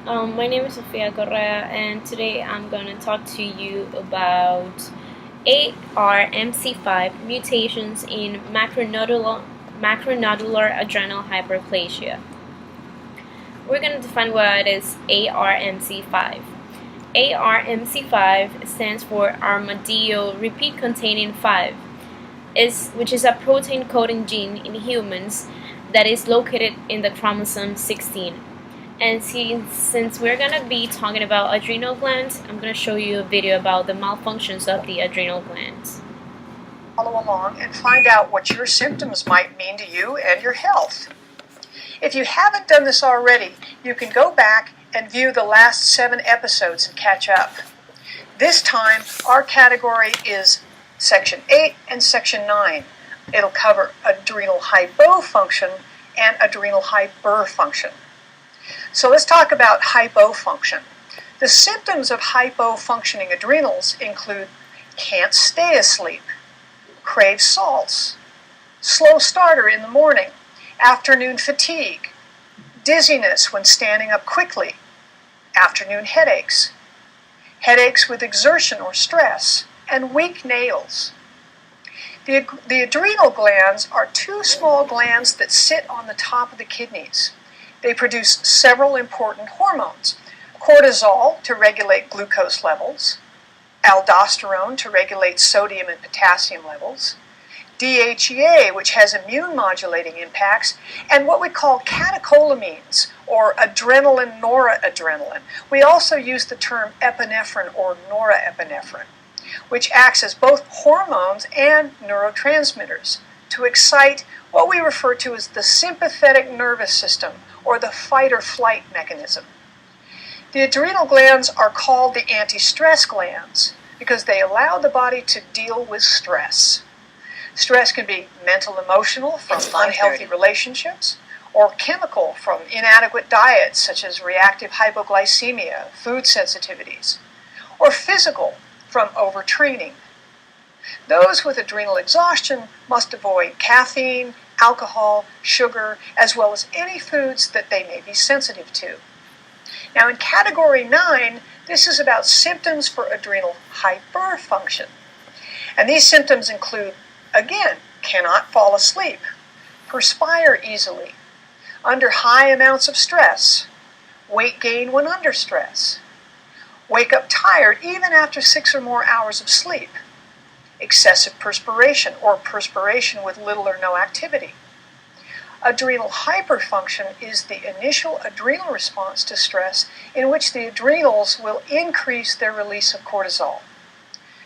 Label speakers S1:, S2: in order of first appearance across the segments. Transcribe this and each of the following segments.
S1: My name is Sofia Correa, and today I'm going to talk to you about ARMC5 mutations in macronodular adrenal hyperplasia. We're going to define what is ARMC5. ARMC5 stands for armadillo repeat containing 5, which is a protein coding gene in humans that is located in the chromosome 16. And since we're going to be talking about adrenal glands, I'm going to show you a video about the malfunctions of the adrenal glands.
S2: Follow along and find out what your symptoms might mean to you and your health. If you haven't done this already, you can go back and view the last 7 episodes and catch up. This time, our category is Section 8 and Section 9. It'll cover adrenal hypofunction and adrenal hyperfunction. So let's talk about hypofunction. The symptoms of hypofunctioning adrenals include can't stay asleep, crave salts, slow starter in the morning, afternoon fatigue, dizziness when standing up quickly, afternoon headaches, headaches with exertion or stress, and weak nails. The adrenal glands are 2 small glands that sit on the top of the kidneys. They produce several important hormones: cortisol to regulate glucose levels, aldosterone to regulate sodium and potassium levels, DHEA, which has immune modulating impacts, and what we call catecholamines, or adrenaline, noradrenaline. We also use the term epinephrine or norepinephrine, which acts as both hormones and neurotransmitters to excite what we refer to as the sympathetic nervous system, or the fight or flight mechanism. The adrenal glands are called the anti-stress glands because they allow the body to deal with stress. Stress can be mental, emotional from unhealthy relationships, or chemical from inadequate diets such as reactive hypoglycemia, food sensitivities, or physical from overtraining. Those with adrenal exhaustion must avoid caffeine, alcohol, sugar, as well as any foods that they may be sensitive to. Now in Category 9, this is about symptoms for adrenal hyperfunction. And these symptoms include, again, cannot fall asleep, perspire easily, under high amounts of stress, weight gain when under stress, wake up tired even after 6 or more hours of sleep, excessive perspiration or perspiration with little or no activity. Adrenal hyperfunction is the initial adrenal response to stress in which the adrenals will increase their release of cortisol.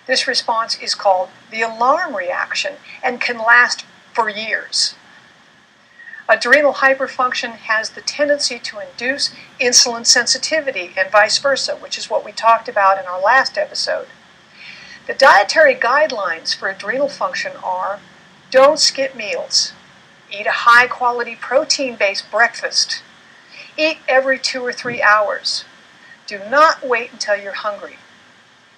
S2: This response is called the alarm reaction and can last for years. Adrenal hyperfunction has the tendency to induce insulin sensitivity and vice versa, which is what we talked about in our last episode. The dietary guidelines for adrenal function are: don't skip meals, eat a high-quality protein-based breakfast, eat every 2 or 3 hours, do not wait until you're hungry,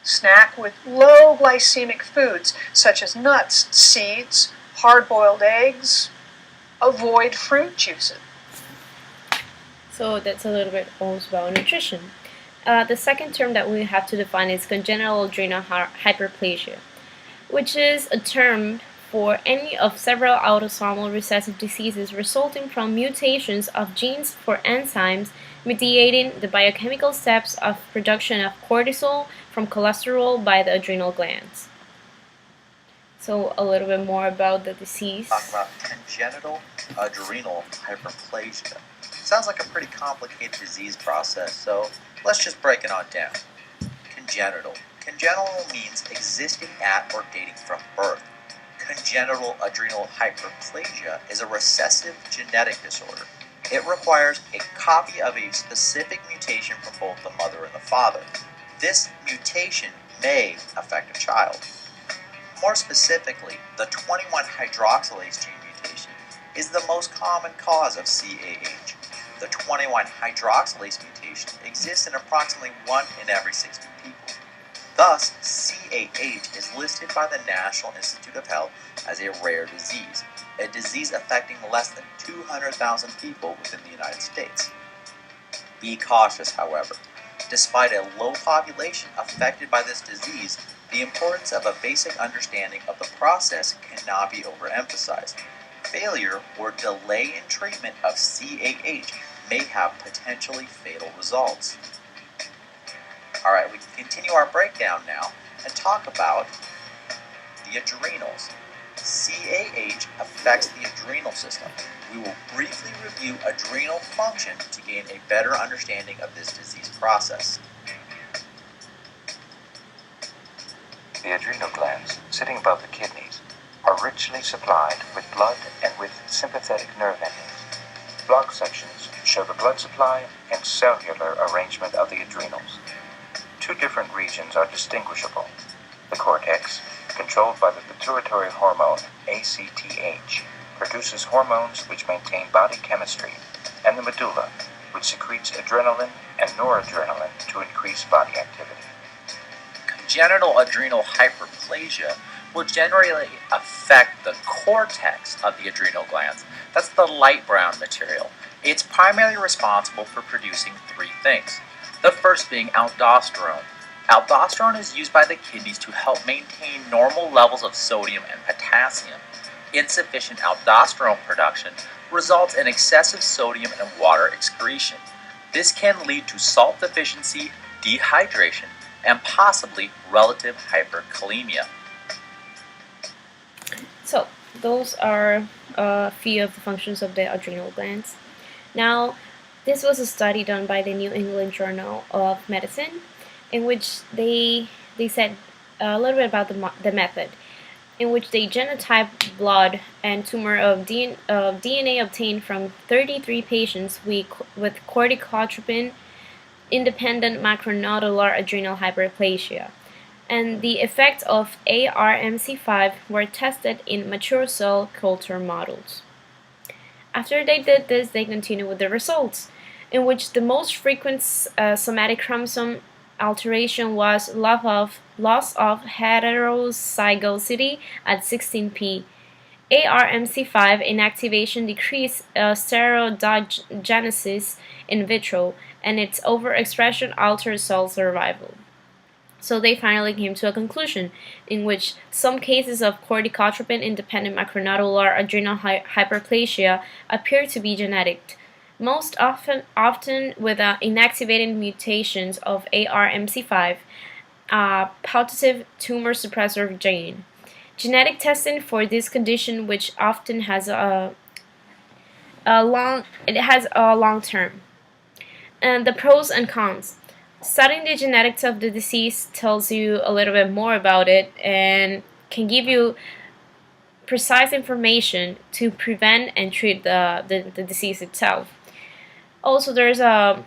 S2: snack with low glycemic foods such as nuts, seeds, hard-boiled eggs, avoid fruit juices.
S1: So that's a little bit also about nutrition. The second term that we have to define is congenital adrenal hyperplasia, which is a term for any of several autosomal recessive diseases resulting from mutations of genes for enzymes mediating the biochemical steps of production of cortisol from cholesterol by the adrenal glands. So a little bit more about the disease.
S3: Talk about congenital adrenal hyperplasia. Sounds like a pretty complicated disease process, so let's just break it on down. Congenital. Congenital means existing at or dating from birth. Congenital adrenal hyperplasia is a recessive genetic disorder. It requires a copy of a specific mutation from both the mother and the father. This mutation may affect a child. More specifically, the 21-hydroxylase gene mutation is the most common cause of CAH. The 21-hydroxylase mutation exists in approximately 1 in every 60 people. Thus, CAH is listed by the National Institute of Health as a rare disease, a disease affecting less than 200,000 people within the United States. Be cautious, however. Despite a low population affected by this disease, the importance of a basic understanding of the process cannot be overemphasized. Failure or delay in treatment of CAH may have potentially fatal results. Alright, we can continue our breakdown now and talk about the adrenals. CAH affects the adrenal system. We will briefly review adrenal function to gain a better understanding of this disease process.
S4: The adrenal glands, sitting above the kidneys, are richly supplied with blood and with sympathetic nerve endings. Block sections show the blood supply and cellular arrangement of the adrenals. Two different regions are distinguishable. The cortex, controlled by the pituitary hormone ACTH, produces hormones which maintain body chemistry, and the medulla, which secretes adrenaline and noradrenaline to increase body activity.
S3: Congenital adrenal hyperplasia will generally affect the cortex of the adrenal glands. That's the light brown material. It's primarily responsible for producing three things. The first being aldosterone. Aldosterone is used by the kidneys to help maintain normal levels of sodium and potassium. Insufficient aldosterone production results in excessive sodium and water excretion. This can lead to salt deficiency, dehydration, and possibly relative hyperkalemia.
S1: So those are a few of the functions of the adrenal glands. Now, this was a study done by the New England Journal of Medicine, in which they said a little bit about the method, in which they genotyped blood and tumor of DNA obtained from 33 patients with corticotropin independent macronodular adrenal hyperplasia, and the effects of ARMC5 were tested in mature cell culture models. After they did this, they continued with the results, in which the most frequent somatic chromosome alteration was loss of heterozygosity at 16p. ARMC5 inactivation decreased steroidogenesis in vitro, and its overexpression altered cell survival. So they finally came to a conclusion in which some cases of corticotropin-independent macronodular adrenal hyperplasia appear to be genetic, most often with inactivated mutations of ARMC5, a putative tumor suppressor gene. Genetic testing for this condition, which often has a long term. And the pros and cons. Studying the genetics of the disease tells you a little bit more about it and can give you precise information to prevent and treat the disease itself. Also, there's a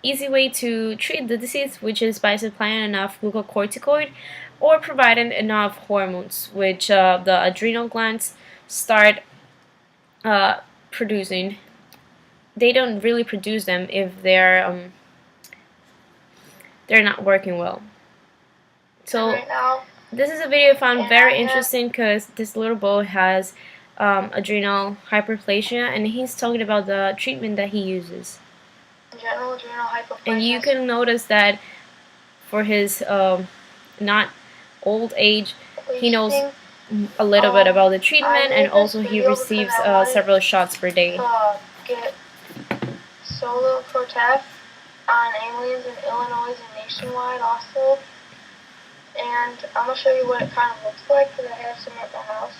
S1: easy way to treat the disease, which is by supplying enough glucocorticoid or providing enough hormones, which the adrenal glands start producing. They don't really produce them if they're not working well. So
S5: Right now,
S1: this is a video I found
S5: and
S1: very
S5: I have-
S1: interesting because this little boy has adrenal hyperplasia, and he's talking about the treatment that he uses.
S5: general adrenal hyperplasia.
S1: And you can notice that for his not old age, he knows a little bit about the treatment, and also he receives several shots per day.
S5: Get solo protest on aliens in Illinois and nationwide also. And I'm going to show you what it kind of looks like because I have some at my house.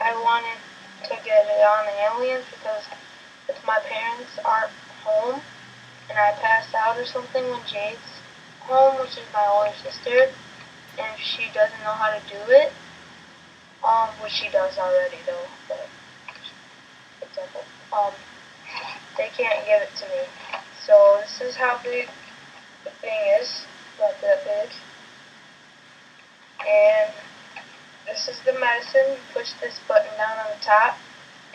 S5: I wanted to get it on the aliens because if my parents aren't home and I pass out or something when Jade's home, which is my older sister, and if she doesn't know how to do it, which she does already though, but example, they can't give it to me. So this is how big the thing is, about that big. And this is the medicine. You push this button down on the top,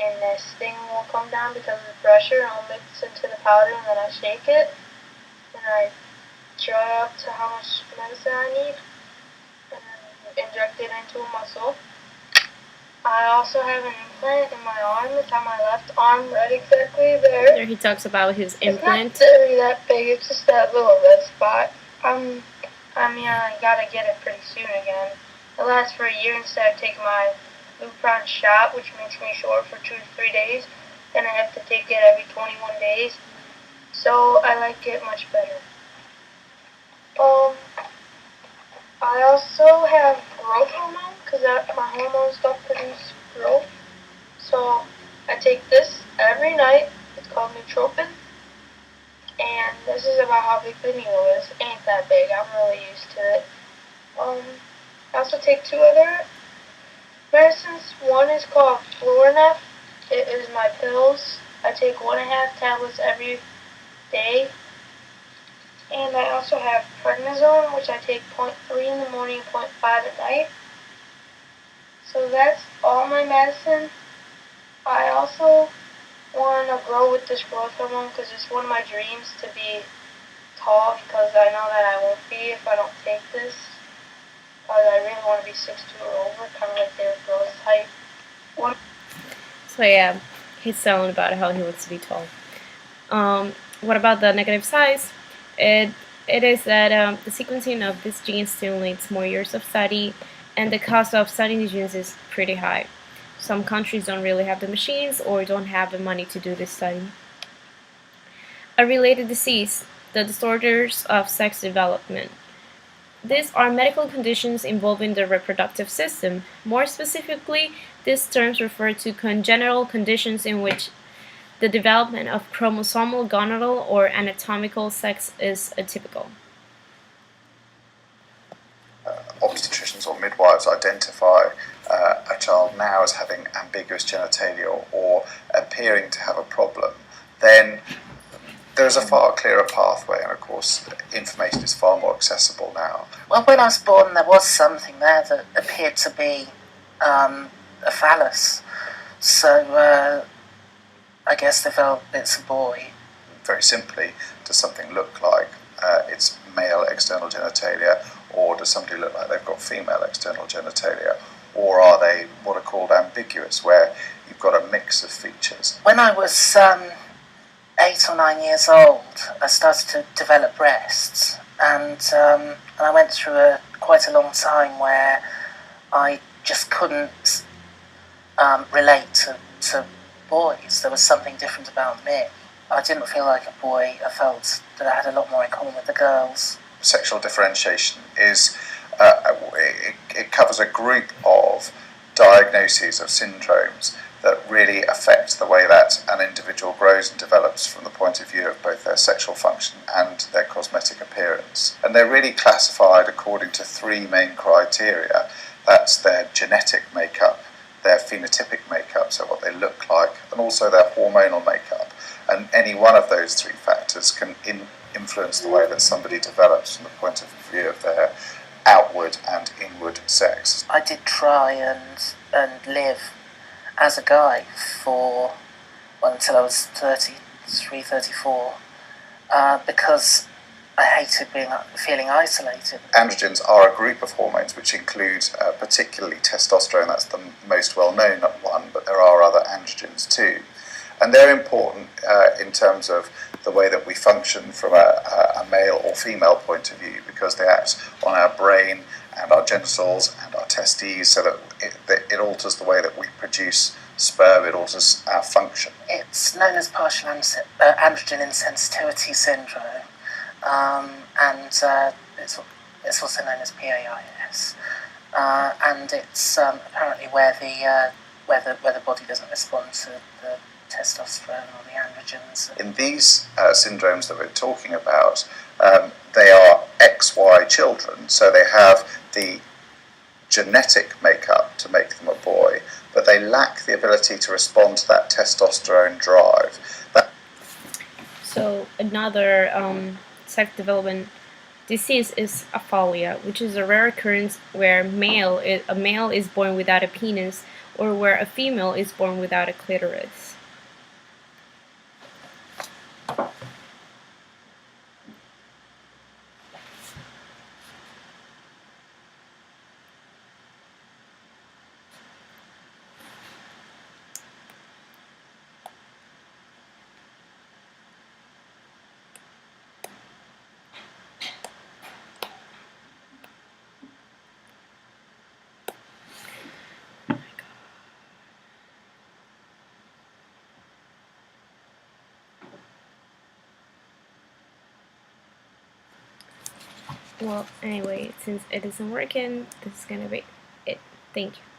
S5: and this thing will come down because of the pressure, and I'll mix into the powder, and then I shake it, and I try up to how much medicine I need, and then inject it into a muscle. I also have an implant in my arm. It's on my left arm, right exactly there.
S1: There where he talks about his
S5: It's
S1: implant.
S5: not really that big. It's just that little red spot. I gotta get it pretty soon again. It lasts for a year instead of taking my Lupron shot, which makes me short for 2 to 3 days. Then I have to take it every 21 days. So I like it much better. I also have growth hormone because my hormones don't produce growth. So I take this every night. It's called Nootropic. And this is about how big the needle is. It ain't that big. I'm really used to it. I also take 2 other medicines. One is called Florinef. It is my pills. I take 1.5 tablets every day. And I also have prednisone, which I take 0.3 in the morning, 0.5 at night. So that's all my medicine. I also want to grow with this growth hormone because it's one of my dreams to be tall, because I know that I won't be if I don't take this. Because I really want to be 6'2" or over, kind of like their girls' height.
S1: So yeah, he's telling about how he wants to be tall. What about the negative sides? It is that the sequencing of this gene stimulates more years of study, and the cost of studying the genes is pretty high. Some countries don't really have the machines or don't have the money to do this study. A related disease, the disorders of sex development. These are medical conditions involving the reproductive system. More specifically, these terms refer to congenital conditions in which the development of chromosomal gonadal or anatomical sex is atypical.
S6: Obstetricians or midwives identify a child now as having ambiguous genitalia or appearing to have a problem, then there's a far clearer pathway, and of course information is far more accessible now.
S7: Well, when I was born, there was something there that appeared to be a phallus, so I guess they felt it's a boy.
S6: Very simply, does something look like it's male external genitalia, or does somebody look like they've got female external genitalia, or are they what are called ambiguous, where you've got a mix of features?
S7: When I was 8 or 9 years old, I started to develop breasts, and I went through quite a long time where I just couldn't relate to boys. There was something different about me. I didn't feel like a boy. I felt that I had a lot more in common with the girls.
S6: Sexual differentiation is it covers a group of diagnoses of syndromes that really affect the way that an individual grows and develops from the point of view of both their sexual function and their cosmetic appearance. And they're really classified according to 3 main criteria. That's their genetic makeup, their phenotypic makeup, so what they look like, and also their hormonal makeup. And any one of those 3 factors can influence the way that somebody develops from the point of view of their outward and inward sex.
S7: I did try and live as a guy until I was 33, 34, because I hated feeling isolated.
S6: Androgens are a group of hormones which include particularly testosterone. That's the most well-known one, but there are other androgens too. And they're important in terms of the way that we function from a male or female point of view, because they act on our brain and our genitals and our testes, so that it alters the way that we produce sperm, it alters our function.
S7: It's known as partial androgen insensitivity syndrome, and it's also known as PAIS, and it's apparently where the body doesn't respond to the testosterone or the androgens.
S6: In these syndromes that we're talking about, they are XY children, so they have the genetic makeup to make them a boy, but they lack the ability to respond to that testosterone drive.
S1: So another sex development disease is aphalia, which is a rare occurrence where a male is born without a penis, or where a female is born without a clitoris. Well, anyway, since it isn't working, this is gonna be it. Thank you.